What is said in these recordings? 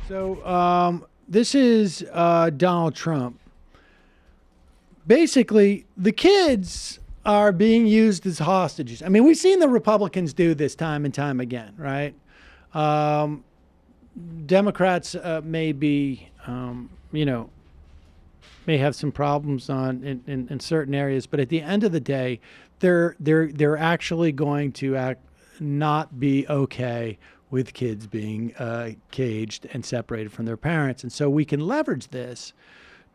So this is Donald Trump. Basically, the kids are being used as hostages. I mean, we've seen the Republicans do this time and time again, right? Democrats may be, may have some problems in certain areas, but at the end of the day, they're actually going to not be okay with kids being caged and separated from their parents. And so we can leverage this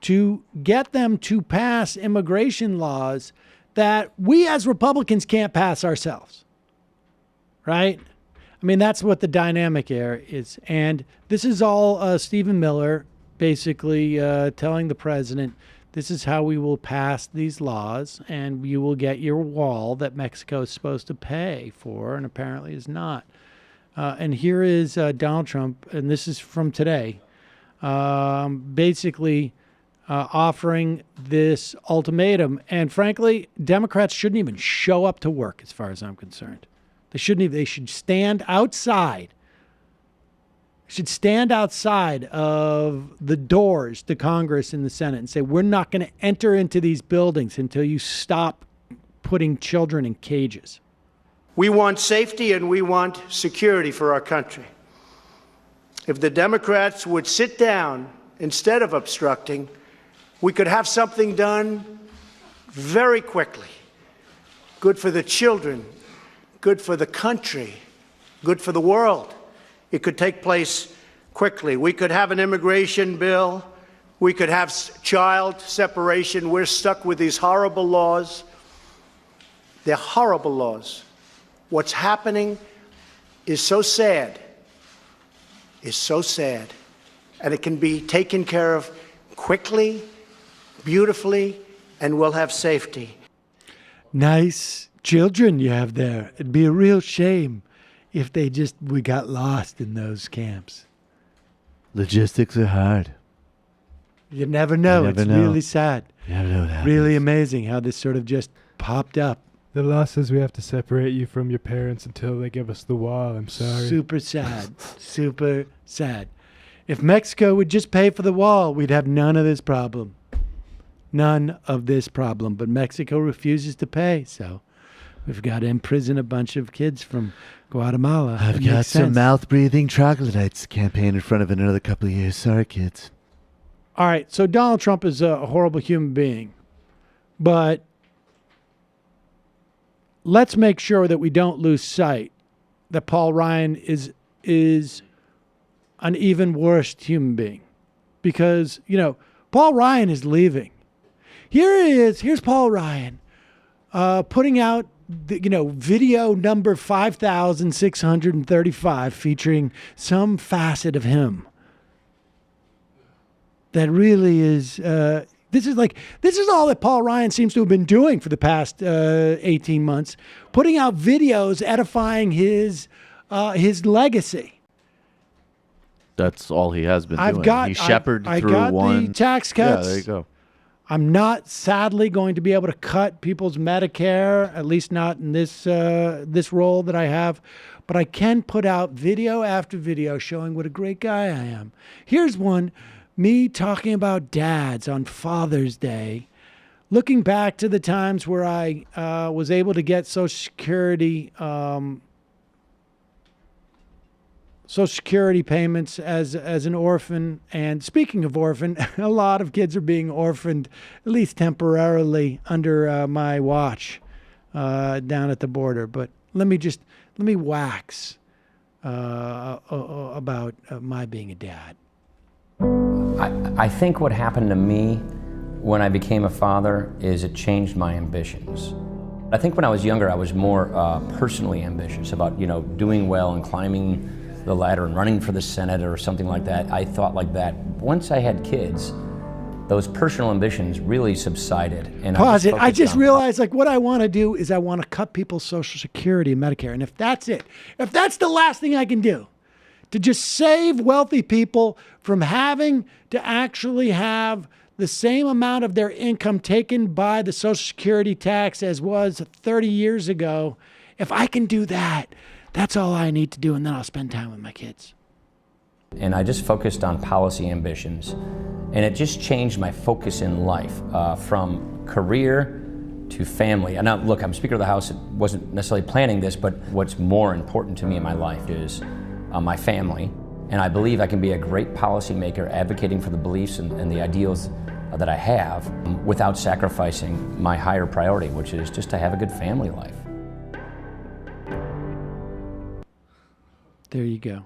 to get them to pass immigration laws that we as Republicans can't pass ourselves, right? I mean, that's what the dynamic here is. And this is all Stephen Miller basically telling the president, this is how we will pass these laws, and you will get your wall that Mexico is supposed to pay for, and apparently is not. And here is Donald Trump, and this is from today, basically offering this ultimatum. And frankly, Democrats shouldn't even show up to work, as far as I'm concerned. They shouldn't even. They should stand outside. Should stand outside of the doors to Congress and the Senate and say, we're not going to enter into these buildings until you stop putting children in cages. We want safety and we want security for our country. If the Democrats would sit down instead of obstructing, we could have something done very quickly. Good for the children, good for the country, good for the world. It could take place quickly. We could have an immigration bill. We could have child separation. We're stuck with these horrible laws. They're horrible laws. What's happening is so sad, and it can be taken care of quickly, beautifully, and we'll have safety. Nice children you have there. It'd be a real shame if we got lost in those camps. Logistics are hard. You never know. It's really sad. You never know what happens. Really amazing how this sort of just popped up. The law says we have to separate you from your parents until they give us the wall. I'm sorry. Super sad. Super sad. If Mexico would just pay for the wall, we'd have none of this problem. None of this problem. But Mexico refuses to pay, so we've got to imprison a bunch of kids from Guatemala. I've got some mouth-breathing troglodytes campaign in front of it another couple of years. Sorry, kids. All right, so Donald Trump is a horrible human being, but let's make sure that we don't lose sight that Paul Ryan is an even worse human being, because Paul Ryan is leaving. Here he is. Here's Paul Ryan putting out video number 5,635 featuring some facet of him that really is. This is all that Paul Ryan seems to have been doing for the past 18 months, putting out videos edifying his legacy. That's all he has been doing. He shepherded I through got one. the tax cuts. Yeah, there you go. I'm not sadly going to be able to cut people's Medicare, at least not in this role that I have, but I can put out video after video showing what a great guy I am. Here's one, me talking about dads on Father's Day, looking back to the times where I was able to get Social Security payments as an orphan. And speaking of orphan, a lot of kids are being orphaned, at least temporarily, under my watch down at the border. But let me wax about my being a dad. I think what happened to me when I became a father is it changed my ambitions. I think when I was younger, I was more personally ambitious about doing well and climbing the ladder and running for the Senate or something like that. I thought like that. Once I had kids, those personal ambitions really subsided. And Pause it. I just realized what I want to do is I want to cut people's Social Security and Medicare. And if that's it, if that's the last thing I can do to just save wealthy people from having to actually have the same amount of their income taken by the Social Security tax as was 30 years ago, if I can do that, that's all I need to do, and then I'll spend time with my kids. And I just focused on policy ambitions. And it just changed my focus in life from career to family. And now, look, I'm Speaker of the House. It wasn't necessarily planning this, but what's more important to me in my life is my family. And I believe I can be a great policymaker advocating for the beliefs and the ideals that I have without sacrificing my higher priority, which is just to have a good family life. There you go.